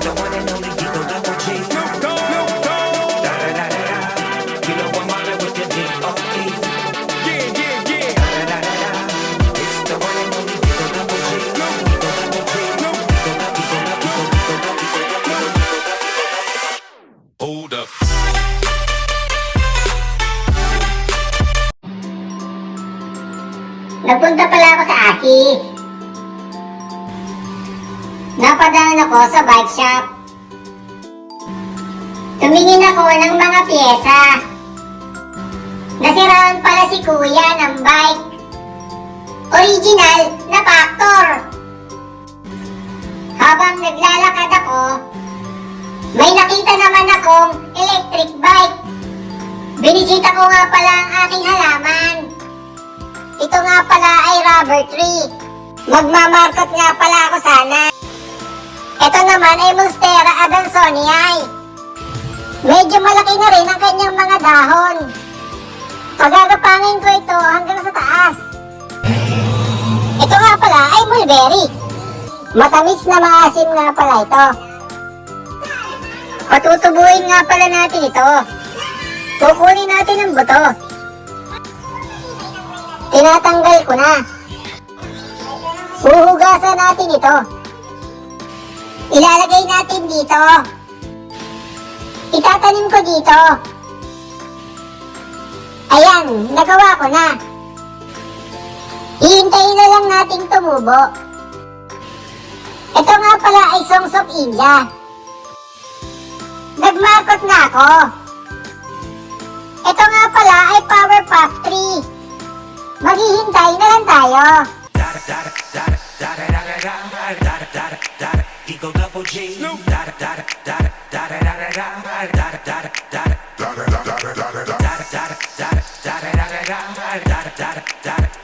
the one and only Eagle Double G. Snoop Dogg. Da da da da da. You know I'm mobbing with the D.O.E. Yeah, yeah, yeah. Da da da da. It's the one and only Eagle Double G. Eagle Double G. Hold up. Nagpunta pala ako sa Aki. Napadaan ako sa bike shop. Tumingin ako ng mga pyesa. Nasiraan pala si kuya ng bike. Original na factor. Habang naglalakad ako, may nakita naman akong electric bike. Binisita ko nga pala ang aking halaman. Ito nga pala ay rubber tree. Magmamarkot nga pala ako sana. Ito naman ay Monstera adansonii. Medyo malaki na rin ang kanyang mga dahon. Pagagapangin ko ito hanggang sa taas. Ito nga pala ay mulberry. Matamis na maasim nga pala ito. Patutubuin nga pala natin ito. Kukunin natin ang buto. Tinatanggal ko na. Huhugasan natin ito. Ilalagay natin dito. Itatanim ko dito. Ayan, nagawa ko na. Hihintayin na lang nating tumubo. Ito nga pala ay Songs of India. Nagmakot na ako. Ito nga pala ay Powerpuff 3. Maghihintay na lang tayo. Eagle Double G.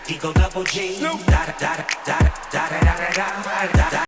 Eagle Double G.